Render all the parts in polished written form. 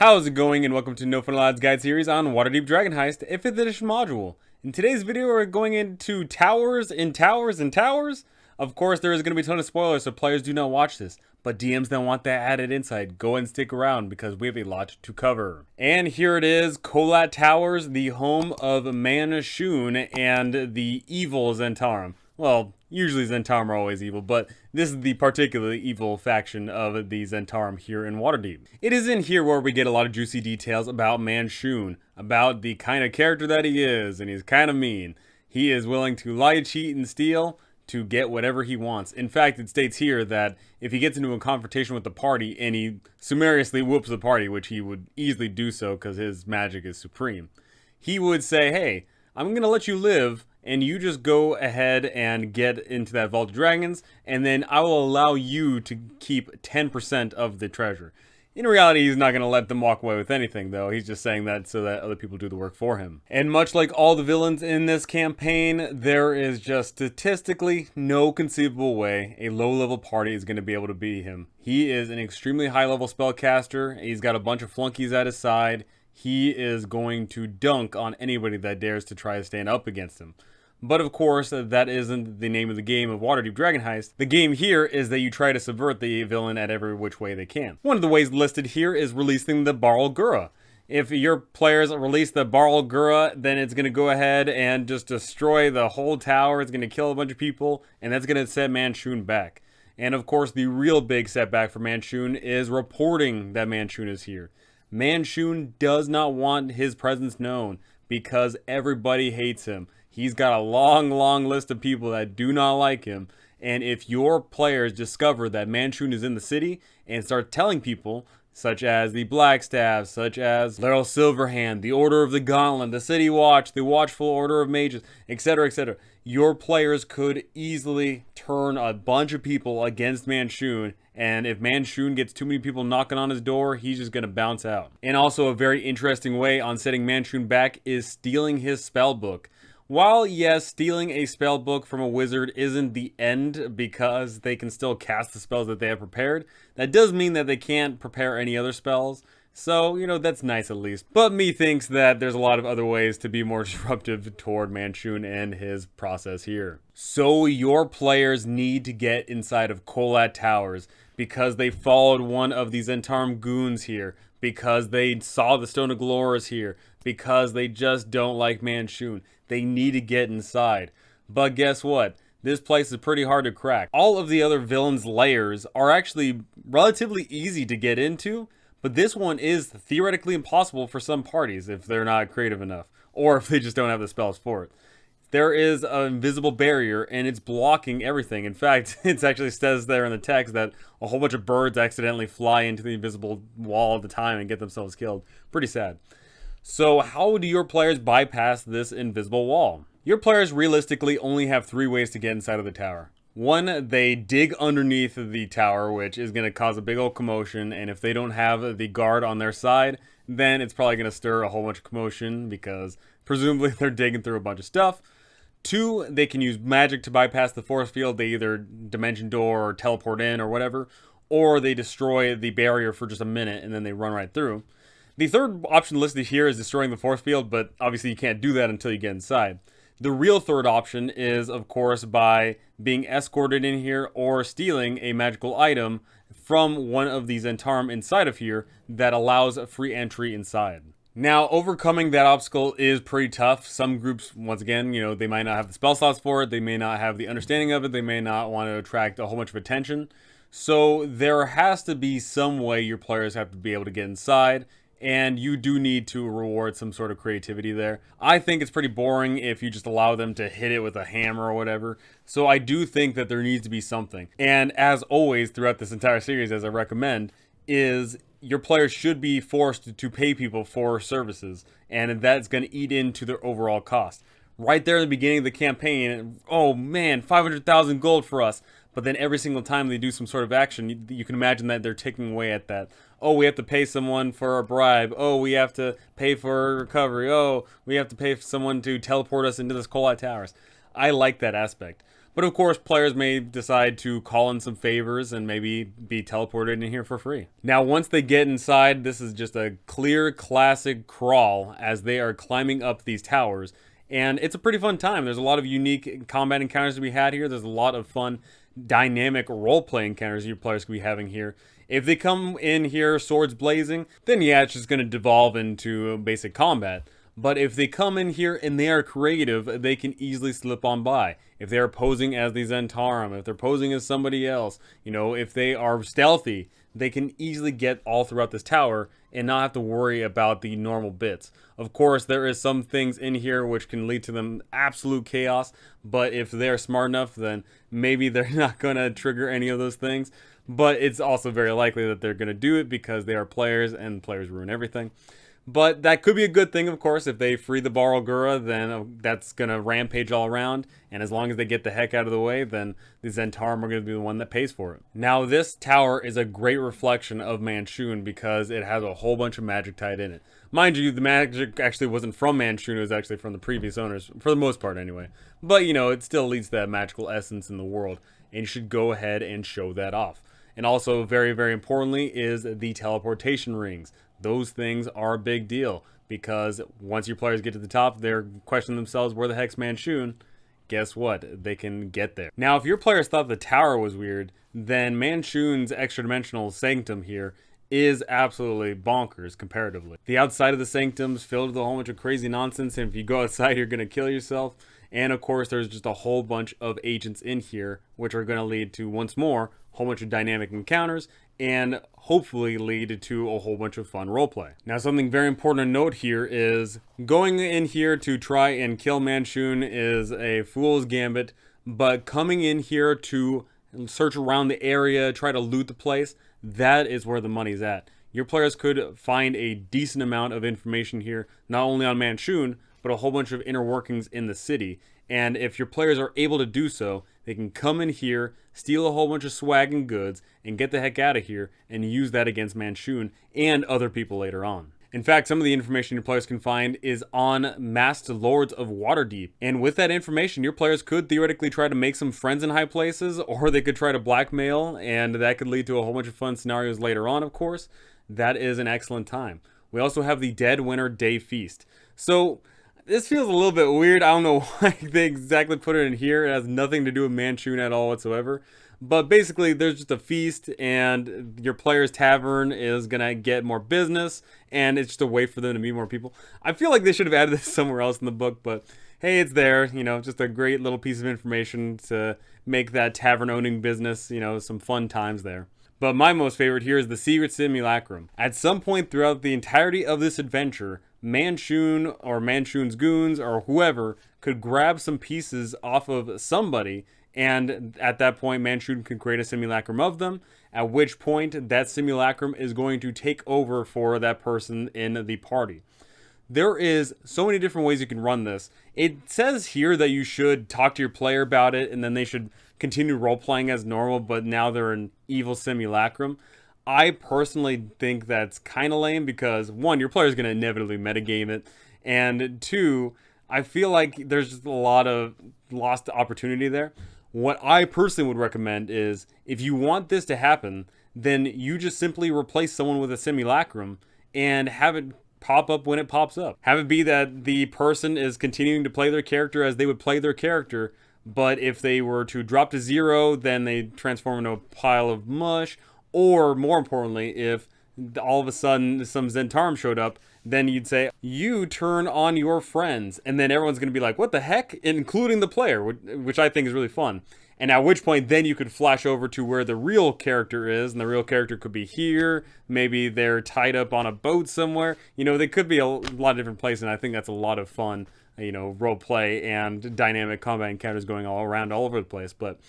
How's it going, and welcome to No Fun Allowed's guide series on Waterdeep Dragon Heist, a 5th edition module. In today's video, we're going into towers and towers and towers. Of course, there is going to be a ton of spoilers, so players do not watch this. But DMs don't want that added insight. Go and stick around because we have a lot to cover. And here it is, Kolat Towers, the home of Manshoon and the evil Zentarum. Well, usually Zentarum are always evil, but this is the particularly evil faction of the Zentarum here in Waterdeep. It is in here where we get a lot of juicy details about Manshoon, about the kind of character that he is, and he's kind of mean. He is willing to lie, cheat, and steal to get whatever he wants. In fact, it states here that if he gets into a confrontation with the party and he summariously whoops the party, which he would easily do so because his magic is supreme, he would say, hey, I'm going to let you live, and you just go ahead and get into that Vault of Dragons, and then I will allow you to keep 10% of the treasure. In reality, he's not going to let them walk away with anything, though. He's just saying that so that other people do the work for him. And much like all the villains in this campaign, there is just statistically no conceivable way a low-level party is going to be able to beat him. He is an extremely high-level spellcaster. He's got a bunch of flunkies at his side. He is going to dunk on anybody that dares to try to stand up against him. But of course, that isn't the name of the game of Waterdeep Dragon Heist. The game here is that you try to subvert the villain at every which way they can. One of the ways listed here is releasing the Barlgura. If your players release the Barlgura, then it's going to go ahead and just destroy the whole tower. It's going to kill a bunch of people, and that's going to set Manshoon back. And of course, the real big setback for Manshoon is reporting that Manshoon is here. Manshoon does not want his presence known because everybody hates him. He's got a long list of people that do not like him. And if your players discover that Manshoon is in the city and start telling people, such as the Blackstaff, such as Laryl Silverhand, the Order of the Gauntlet, the City Watch, the Watchful Order of Mages, etc., etc., your players could easily turn a bunch of people against Manshoon. And if Manshoon gets too many people knocking on his door, he's just going to bounce out. And also a very interesting way on setting Manshoon back is stealing his spell book. While, yes, stealing a spell book from a wizard isn't the end because they can still cast the spells that they have prepared, that does mean that they can't prepare any other spells. So, you know, that's nice at least. But me thinks that there's a lot of other ways to be more disruptive toward Manshoon and his process here. So your players need to get inside of Kolat Towers because they followed one of these Zentarum goons here, because they saw the Stone of Glorious here, because they just don't like Manshoon. They need to get inside. But guess what? This place is pretty hard to crack. All of the other villains' lairs are actually relatively easy to get into, but this one is theoretically impossible for some parties if they're not creative enough, or if they just don't have the spells for it. There is an invisible barrier, and it's blocking everything. In fact, it actually says there in the text that a whole bunch of birds accidentally fly into the invisible wall at the time and get themselves killed. Pretty sad. So how do your players bypass this invisible wall? Your players realistically only have 3 ways to get inside of the tower. 1, they dig underneath the tower, which is going to cause a big old commotion, and if they don't have the guard on their side, then it's probably going to stir a whole bunch of commotion because presumably they're digging through a bunch of stuff. 2, they can use magic to bypass the force field. They either dimension door or teleport in or whatever, or they destroy the barrier for just a minute and then they run right through. The third option listed here is destroying the force field, but obviously you can't do that until you get inside. The real third option is, of course, by being escorted in here or stealing a magical item from one of these Zentarum inside of here that allows a free entry inside. Now, overcoming that obstacle is pretty tough. Some groups, once again, you know, they might not have the spell slots for it. They may not have the understanding of it. They may not want to attract a whole bunch of attention. So there has to be some way your players have to be able to get inside. And you do need to reward some sort of creativity there. I think it's pretty boring if you just allow them to hit it with a hammer or whatever. So I do think that there needs to be something. And as always, throughout this entire series, as I recommend, is your players should be forced to pay people for services. And that's going to eat into their overall cost. Right there in the beginning of the campaign, oh man, 500,000 gold for us. But then every single time they do some sort of action, you can imagine that they're taking away at that. Oh, we have to pay someone for a bribe. Oh, we have to pay for recovery. Oh, we have to pay for someone to teleport us into this Kolat Towers. I like that aspect. But of course, players may decide to call in some favors and maybe be teleported in here for free. Now, once they get inside, this is just a clear classic crawl as they are climbing up these towers. And it's a pretty fun time. There's a lot of unique combat encounters to be had here. There's a lot of fun dynamic role-play encounters your players could be having here. If they come in here swords blazing, then yeah, it's just going to devolve into basic combat. But if they come in here and they are creative, they can easily slip on by. If they are posing as the Zentarum, if they're posing as somebody else, you know, if they are stealthy, they can easily get all throughout this tower and not have to worry about the normal bits. Of course, there is some things in here which can lead to them absolute chaos, but if they're smart enough, then maybe they're not going to trigger any of those things. But it's also very likely that they're going to do it because they are players and players ruin everything. But that could be a good thing, of course. If they free the Barlgura, then that's going to rampage all around. And as long as they get the heck out of the way, then the Zentarum are going to be the one that pays for it. Now, this tower is a great reflection of Manshoon because it has a whole bunch of magic tied in it. Mind you, the magic actually wasn't from Manshoon. It was actually from the previous owners, for the most part anyway. But, you know, it still leads to that magical essence in the world. And you should go ahead and show that off. And also, very, very importantly, is the teleportation rings. Those things are a big deal because once your players get to the top, they're questioning themselves, where the heck's Manshoon? Guess what? They can get there. Now, if your players thought the tower was weird, then Manshoon's extra-dimensional Sanctum here is absolutely bonkers comparatively. The outside of the Sanctum's filled with a whole bunch of crazy nonsense, and if you go outside, you're going to kill yourself. And of course, there's just a whole bunch of agents in here, which are going to lead to, once more, a whole bunch of dynamic encounters, and hopefully lead to a whole bunch of fun roleplay. Now, something very important to note here is going in here to try and kill Manshoon is a fool's gambit, but coming in here to search around the area, try to loot the place, that is where the money's at. Your players could find a decent amount of information here, not only on Manshoon, but a whole bunch of inner workings in the city. And if your players are able to do so, they can come in here, steal a whole bunch of swag and goods, and get the heck out of here, and use that against Manshoon and other people later on. In fact, some of the information your players can find is on Masked Lords of Waterdeep. And with that information, your players could theoretically try to make some friends in high places, or they could try to blackmail, and that could lead to a whole bunch of fun scenarios later on, of course. That is an excellent time. We also have the Dead Winter Day Feast. So, this feels a little bit weird. I don't know why they exactly put it in here. It has nothing to do with Manshoon at all whatsoever. But basically, there's just a feast, and your player's tavern is going to get more business, and it's just a way for them to meet more people. I feel like they should have added this somewhere else in the book, but hey, it's there. You know, just a great little piece of information to make that tavern-owning business, you know, some fun times there. But my most favorite here is the Secret Simulacrum. At some point throughout the entirety of this adventure, Manshoon or Manshoon's goons or whoever could grab some pieces off of somebody, and at that point Manshoon can create a simulacrum of them, at which point that simulacrum is going to take over for that person in the party. There is so many different ways you can run this. It says here that you should talk to your player about it and then they should continue role-playing as normal, but now they're an evil simulacrum. I personally think that's kind of lame because, one, your player's going to inevitably metagame it, and two, I feel like there's just a lot of lost opportunity there. What I personally would recommend is, if you want this to happen, then you just simply replace someone with a simulacrum and have it pop up when it pops up. Have it be that the person is continuing to play their character as they would play their character, but if they were to drop to 0, then they transform into a pile of mush. Or, more importantly, if all of a sudden some Zentarum showed up, then you'd say, you turn on your friends. And then everyone's going to be like, what the heck? Including the player, which I think is really fun. And at which point, then you could flash over to where the real character is. And the real character could be here. Maybe they're tied up on a boat somewhere. You know, they could be a lot of different places. And I think that's a lot of fun, you know, role play and dynamic combat encounters going all around all over the place. But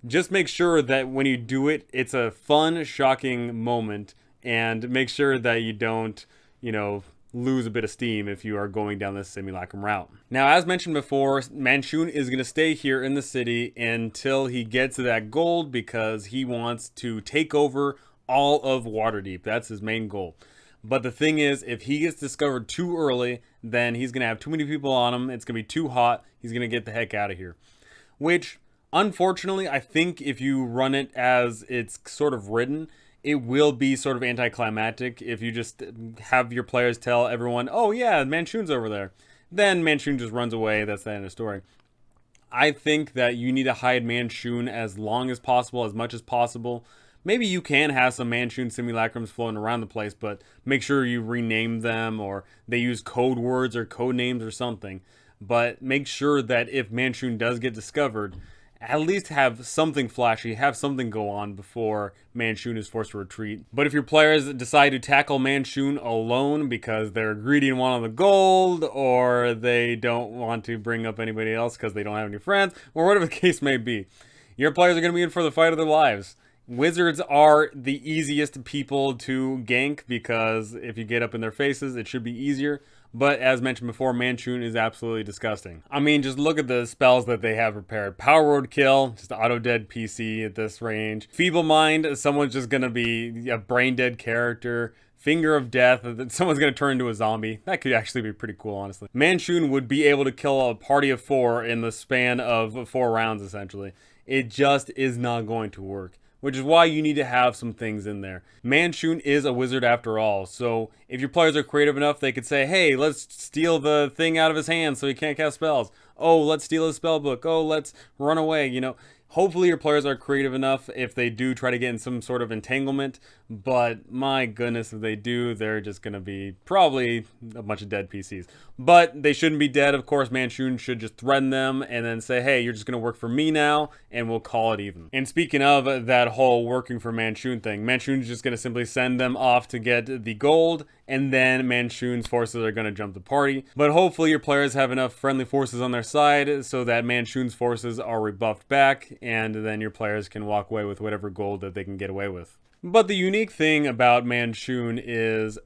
just make sure that when you do it, it's a fun, shocking moment, and make sure that you don't, you know, lose a bit of steam if you are going down this simulacrum route. Now, as mentioned before, Manshoon is going to stay here in the city until he gets to that gold because he wants to take over all of Waterdeep. That's his main goal. But the thing is, if he gets discovered too early, then he's going to have too many people on him. It's going to be too hot. He's going to get the heck out of here. Which, Unfortunately, I think if you run it as it's sort of written, it will be sort of anticlimactic if you just have your players tell everyone, oh yeah, Manshoon's over there. Then Manshoon just runs away. That's the end of the story. I think that you need to hide Manshoon as long as possible, as much as possible. Maybe you can have some Manshoon simulacrums floating around the place, but make sure you rename them or they use code words or code names or something. But make sure that if Manshoon does get discovered, at least have something flashy, have something go on before Manshoon is forced to retreat. But if your players decide to tackle Manshoon alone because they're greedy and want all the gold, or they don't want to bring up anybody else because they don't have any friends, or whatever the case may be, your players are going to be in for the fight of their lives. Wizards are the easiest people to gank because if you get up in their faces, it should be easier. But as mentioned before, Manshoon is absolutely disgusting. I mean, just look at the spells that they have prepared. Power Word Kill, just auto-dead PC at this range. Feeble Mind, someone's just going to be a brain-dead character. Finger of Death, someone's going to turn into a zombie. That could actually be pretty cool, honestly. Manshoon would be able to kill a party of 4 in the span of 4 rounds, essentially. It just is not going to work, which is why you need to have some things in there. Manshoon is a wizard after all, so if your players are creative enough, they could say, hey, let's steal the thing out of his hand so he can't cast spells. Oh, let's steal his spell book. Oh, let's run away, you know. Hopefully your players are creative enough if they do try to get in some sort of entanglement, but my goodness, if they do, they're just going to be probably a bunch of dead PCs. But they shouldn't be dead, of course. Manshoon should just threaten them and then say, hey, you're just going to work for me now, and we'll call it even. And speaking of that whole working for Manshoon thing, Manshoon's just going to simply send them off to get the gold, and then Manshoon's forces are going to jump the party. But hopefully your players have enough friendly forces on their side so that Manshoon's forces are rebuffed back, and then your players can walk away with whatever gold that they can get away with. But the unique thing about Manshoon is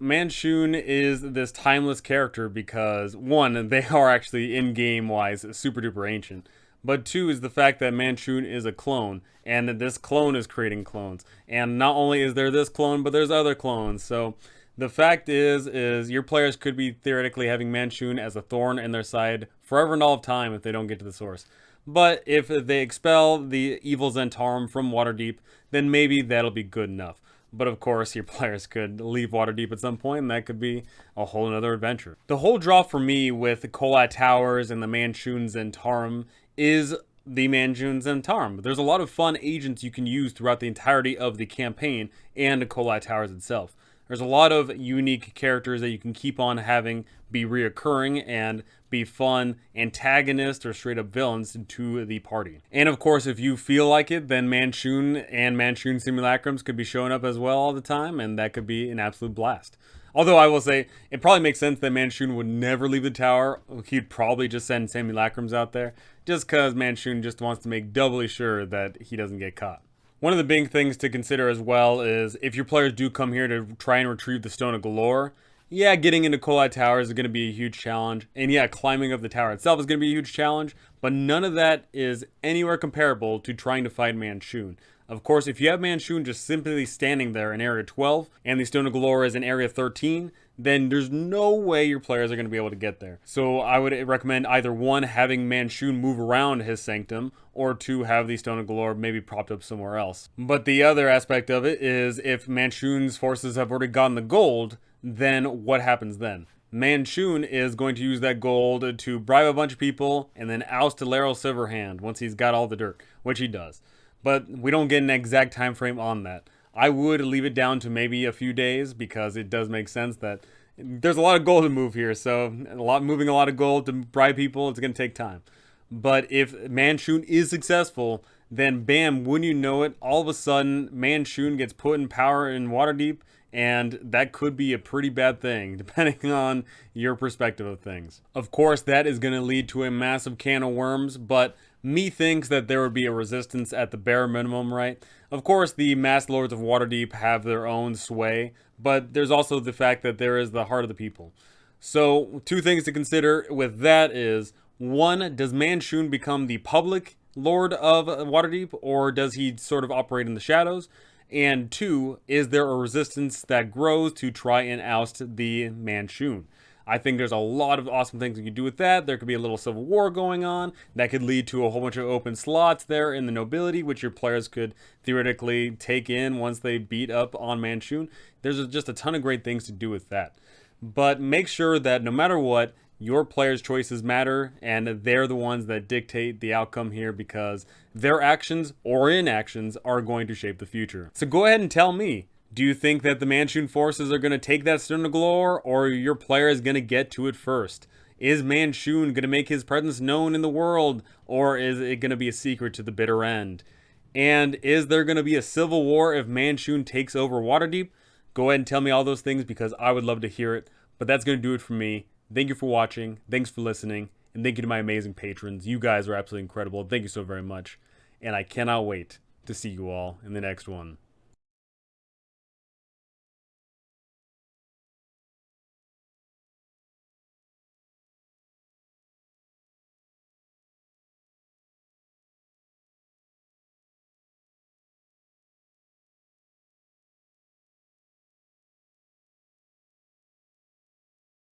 this timeless character because, one, they are actually in-game wise super duper ancient. But 2 is the fact that Manshoon is a clone, and that this clone is creating clones. And not only is there this clone, but there's other clones. So the fact is your players could be theoretically having Manshoon as a thorn in their side forever and all of time if they don't get to the source. But if they expel the evil Zhentarim from Waterdeep, then maybe that'll be good enough. But of course, your players could leave Waterdeep at some point, and that could be a whole nother adventure. The whole draw for me with the Kolat Towers and the Manshoon Zhentarim is the Manshoon Zhentarim. There's a lot of fun agents you can use throughout the entirety of the campaign and the Kolat Towers itself. There's a lot of unique characters that you can keep on having be reoccurring and be fun antagonists or straight up villains to the party. And of course, if you feel like it, then Manshoon and Manshoon simulacrums could be showing up as well all the time, and that could be an absolute blast. Although I will say, it probably makes sense that Manshoon would never leave the tower. He'd probably just send simulacrums out there, just because Manshoon just wants to make doubly sure that he doesn't get caught. One of the big things to consider as well is if your players do come here to try and retrieve the Stone of Galore, yeah, getting into Kolat Towers is going to be a huge challenge. And yeah, climbing up the tower itself is going to be a huge challenge. But none of that is anywhere comparable to trying to fight Manshoon. Of course, if you have Manshoon just simply standing there in Area 12, and the Stone of Galore is in Area 13, then there's no way your players are going to be able to get there. So I would recommend either 1, having Manshoon move around his Sanctum, or 2, have the Stone of Galore maybe propped up somewhere else. But the other aspect of it is if Manshoon's forces have already gotten the gold, then what happens then? Manshoon is going to use that gold to bribe a bunch of people and then oust Laeral Silverhand once he's got all the dirt, which he does. But we don't get an exact time frame on that. I would leave it down to maybe a few days because it does make sense that there's a lot of gold to move here. So moving a lot of gold to bribe people, it's going to take time. But if Manshoon is successful, then bam, wouldn't you know it, all of a sudden Manshoon gets put in power in Waterdeep, and that could be a pretty bad thing, depending on your perspective of things. Of course, that is going to lead to a massive can of worms, but me thinks that there would be a resistance at the bare minimum, right? Of course, the Mass Lords of Waterdeep have their own sway, but there's also the fact that there is the heart of the people. So, 2 things to consider with that is, 1, does Manshoon become the public Lord of Waterdeep, or does he sort of operate in the shadows? And 2, is there a resistance that grows to try and oust the Manshoon? I think there's a lot of awesome things you can do with that. There could be a little civil war going on that could lead to a whole bunch of open slots there in the nobility, which your players could theoretically take in once they beat up on Manshoon. There's just a ton of great things to do with that. But make sure that no matter what, your players' choices matter, and they're the ones that dictate the outcome here, because their actions or inactions are going to shape the future. So go ahead and tell me, do you think that the Manshoon forces are going to take that Stone of Galore, or your player is going to get to it first? Is Manshoon going to make his presence known in the world, or is it going to be a secret to the bitter end? And is there going to be a civil war if Manshoon takes over Waterdeep? Go ahead and tell me all those things, because I would love to hear it. But that's going to do it for me. Thank you for watching. Thanks for listening. And thank you to my amazing patrons. You guys are absolutely incredible. Thank you so very much. And I cannot wait to see you all in the next one.